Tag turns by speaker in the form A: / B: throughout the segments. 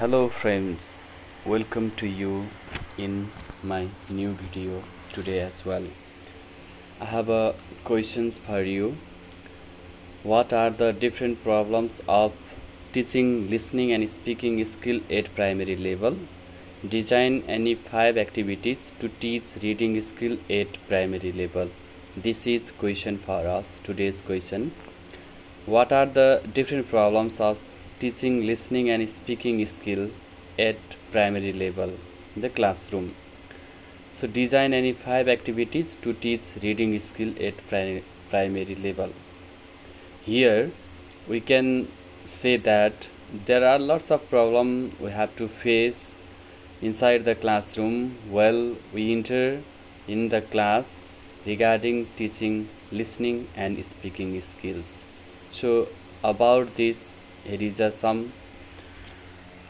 A: Hello friends, welcome to you in my new video today as well. I have a questions for you. What are the different problems of teaching listening and speaking skill at primary level? Design any 5 activities to teach reading skill at primary level. This is question for us. Today's question. What are the different problems of teaching listening and speaking skill at primary level in the classroom? So design any 5 activities to teach reading skill at primary level. Here we can say that there are lots of problems we have to face inside the classroom while we enter in the class regarding teaching listening and speaking skills. So about this, here is some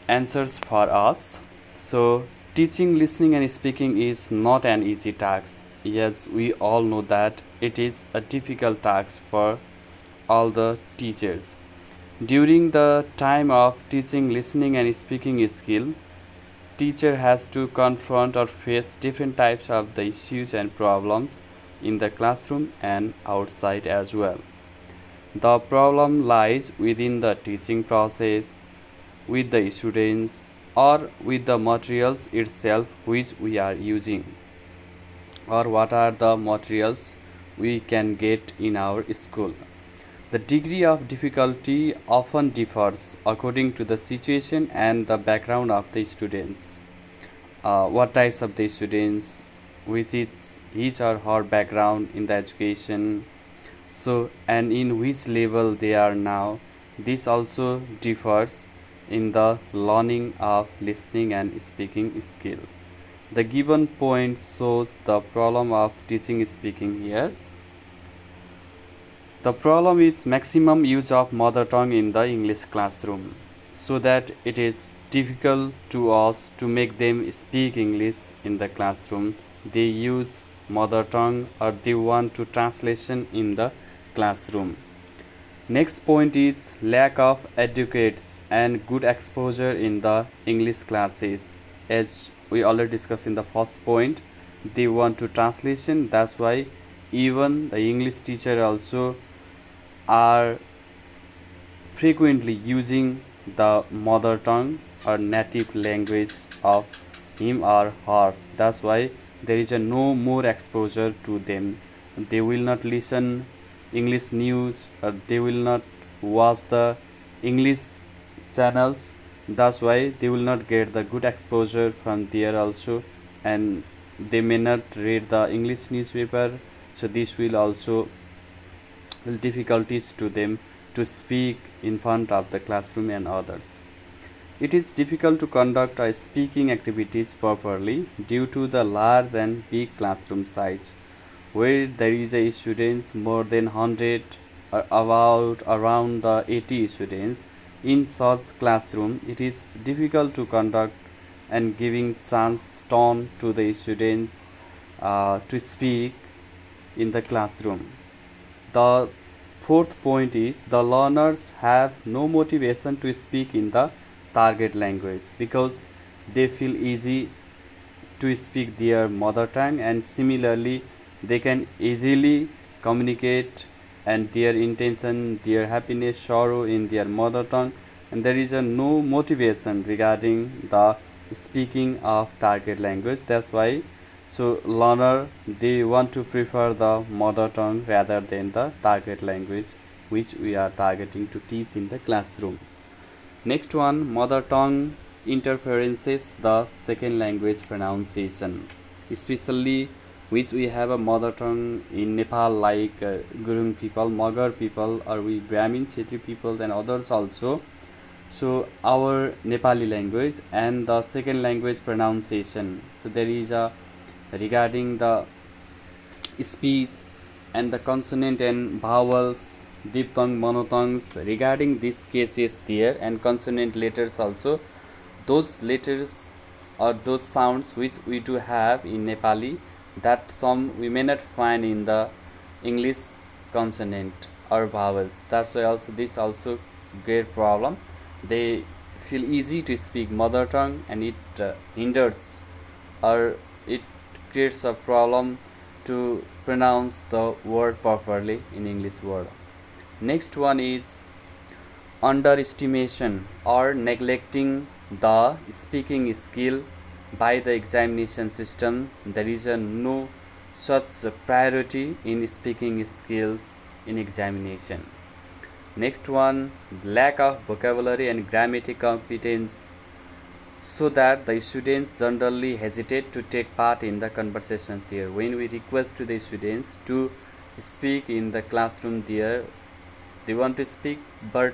A: answers for us. So teaching listening and speaking is not an easy task. Yes, we all know that it is a difficult task for all the teachers. During the time of teaching listening and speaking skill, teacher has to confront or face different types of the issues and problems in the classroom and outside as well. The problem lies within the teaching process, with the students, or with the materials itself which we are using, or what are the materials we can get in our school. The degree of difficulty often differs according to the situation and the background of the students. What types of the students, which is his or her background in the education, so and in which level they are now. This also differs in the learning of listening and speaking skills. The given point shows the problem of teaching speaking here. The problem is maximum use of mother tongue in the English classroom, so that it is difficult to us to make them speak English in the classroom. They use mother tongue or they want to translation in the classroom. Next point is lack of educates and good exposure in the English classes. As we already discussed in the first point, they want to translation. That's why even the English teacher also are frequently using the mother tongue or native language of him or her. That's why there is a no more exposure to them. They will not listen English news or they will not watch the English channels. That's why they will not get the good exposure from there also, and they may not read the English newspaper. So this will also difficulties to them to speak in front of the classroom and others. It is difficult to conduct a speaking activities properly due to the large and big classroom size, where there is a students more than 100 or about around the 80 students. In such classroom, it is difficult to conduct and giving chance turn to the students to speak in the classroom. The fourth point is the learners have no motivation to speak in the target language because they feel easy to speak their mother tongue, and similarly they can easily communicate and their intention, their happiness, sorrow in their mother tongue, and there is a no motivation regarding the speaking of target language. That's why learner they want to prefer the mother tongue rather than the target language which we are targeting to teach in the classroom. Next one, mother tongue interferences the second language pronunciation, especially which we have a mother tongue in Nepal like Gurung people, Magar people, or we Brahmin, Chetri peoples and others also. So our Nepali language and the second language pronunciation. So there is a regarding the speech and the consonant and vowels, diphthong, monophthongs, regarding this case is there, and consonant letters also. Those letters or those sounds which we do have in Nepali, that some we may not find in the English consonant or vowels. That's why also this also great problem. They feel easy to speak mother tongue, and it hinders or it creates a problem to pronounce the word properly in English word. Next one is underestimation or neglecting the speaking skill by the examination system. There is no such priority in speaking skills in examination. Next one, lack of vocabulary and grammatic competence, so that the students generally hesitate to take part in the conversation there. When we request to the students to speak in the classroom there, they want to speak, but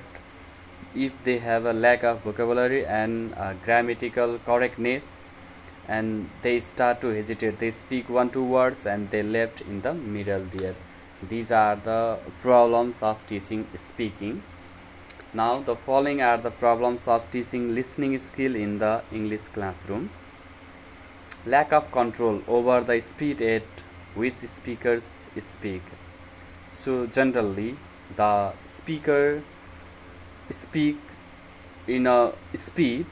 A: if they have a lack of vocabulary and grammatical correctness, and they start to hesitate, they speak 1-2 words and they left in the middle there. These are the problems of teaching speaking. Now the following are the problems of teaching listening skill in the English classroom. Lack of control over the speed at which speakers speak. So generally the speaker speak in a speed,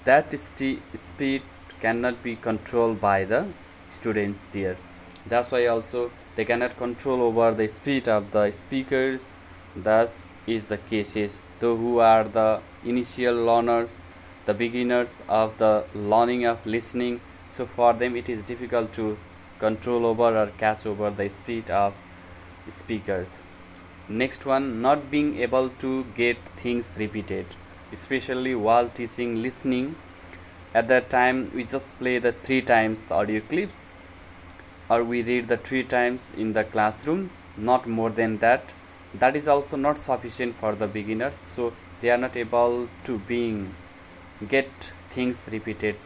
A: that speed cannot be controlled by the students there. That's why also they cannot control over the speed of the speakers. Thus is the cases, though who are the initial learners, the beginners of the learning of listening, so for them it is difficult to control over or catch over the speed of speakers. Next one, not being able to get things repeated, especially while teaching listening. At that time we just play the 3 times audio clips, or we read the 3 times in the classroom, not more than that. That is also not sufficient for the beginners, so they are not able to get things repeated,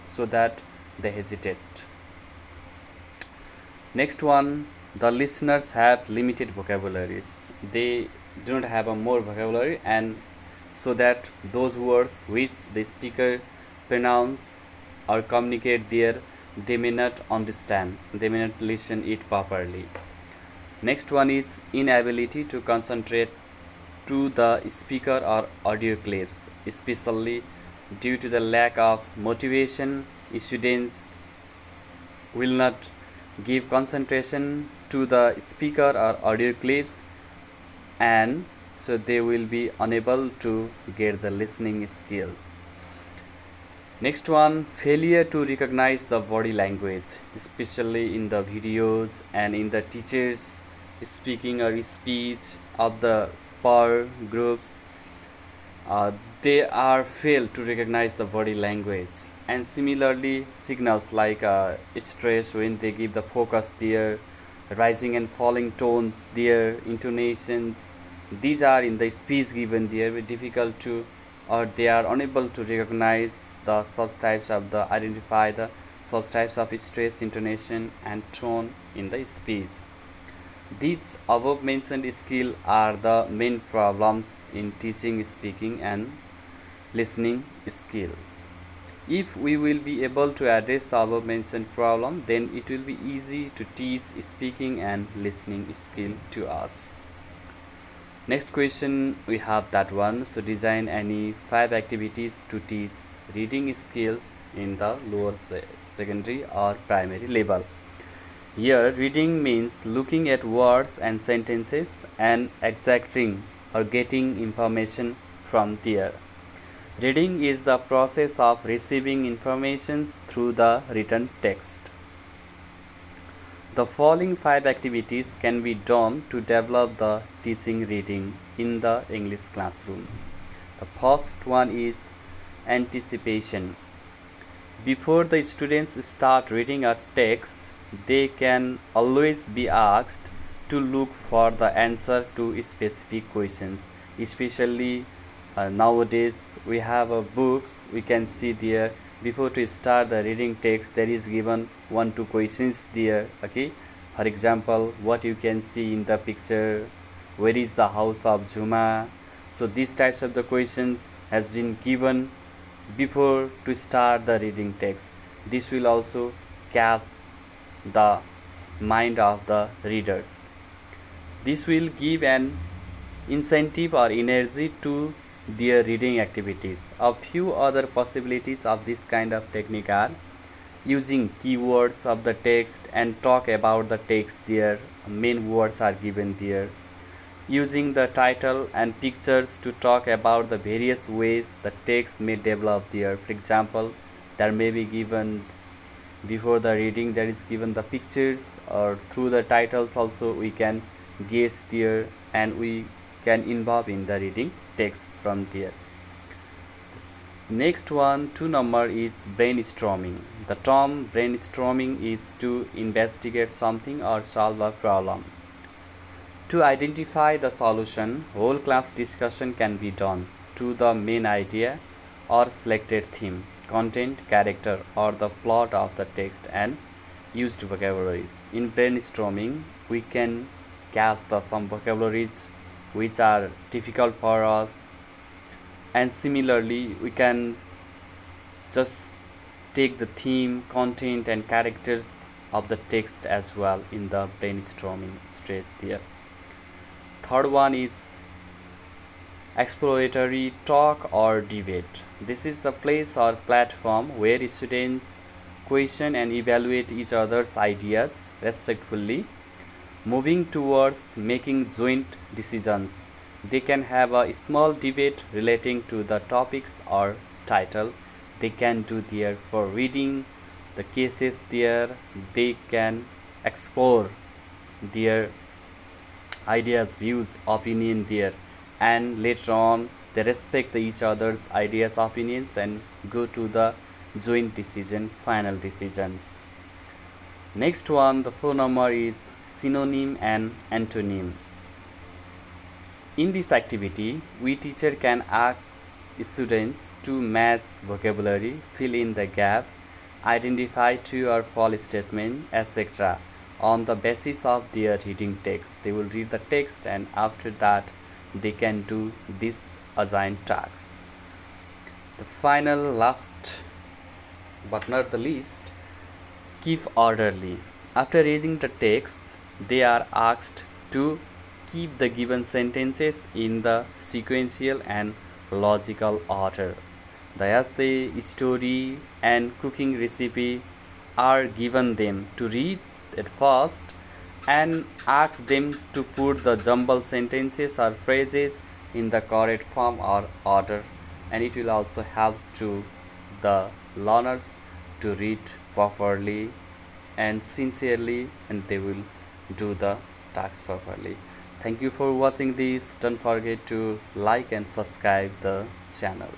A: so that they hesitate. Next one, the listeners have limited vocabularies. They do not have a more vocabulary, and so that those words which the speaker pronounce or communicate there, they may not understand, they may not listen it properly. Next one is inability to concentrate to the speaker or audio clips, especially due to the lack of motivation. Students will not give concentration to the speaker or audio clips, and so they will be unable to get the listening skills. Next one, failure to recognize the body language, especially in the videos and in the teachers speaking or speech of the power groups. They are failed to recognize the body language, and similarly signals like stress when they give the focus there, rising and falling tones there, intonations, these are in the speech given there very difficult to, or they are unable to recognize the such types of the identify the such types of stress, intonation and tone in the speech. These above mentioned skills are the main problems in teaching speaking and listening skills. If we will be able to address the above mentioned problem, then it will be easy to teach speaking and listening skill to us. Next question we have that one. So design any 5 activities to teach reading skills in the lower secondary or primary level. Here reading means looking at words and sentences and extracting or getting information from there. Reading is the process of receiving information through the written text. The following 5 activities can be done to develop the teaching reading in the English classroom. The first one is anticipation. Before the students start reading a text, they can always be asked to look for the answer to specific questions. Especially nowadays we have books, we can see there before to start the reading text there is given 1-2 questions there. Okay, for example, what you can see in the picture, where is the house of Juma? So these types of the questions has been given before to start the reading text. This will also catch the mind of the readers. This will give an incentive or energy to their reading activities. A few other possibilities of this kind of technique are using keywords of the text and talk about the text there. Main words are given there. Using the title and pictures to talk about the various ways the text may develop there. For example, there may be given before the reading, there is given the pictures, or through the titles also we can guess there, and we can involve in the reading text from there. Next one, 2 number, is brainstorming. The term brainstorming is to investigate something or solve a problem. To identify the solution, whole class discussion can be done to the main idea or selected theme, content, character, or the plot of the text and used vocabularies. In brainstorming, we can catch some vocabularies which are difficult for us, and similarly we can just take the theme, content, and characters of the text as well in the brainstorming stage there. Third one is exploratory talk or debate. This is the place or platform where students question and evaluate each other's ideas respectfully, moving towards making joint decisions. They can have a small debate relating to the topics or title. They can do there for reading the cases there. They can explore their ideas, views, opinion there, and later on they respect each other's ideas, opinions, and go to the joint decision, final decisions. Next one, the 4 number, is synonym and antonym. In this activity, we teacher can ask students to match vocabulary, fill in the gap, identify true or false statement, etc. on the basis of their reading text. They will read the text, and after that they can do this assigned task. The final, last but not the least, keep orderly. After reading the text, they are asked to keep the given sentences in the sequential and logical order. The essay, story, and cooking recipe are given them to read at first and ask them to put the jumbled sentences or phrases in the correct form or order, and it will also help to the learners to read properly and sincerely, and they will do the task properly. Thank you for watching this. Don't forget to like and subscribe the channel.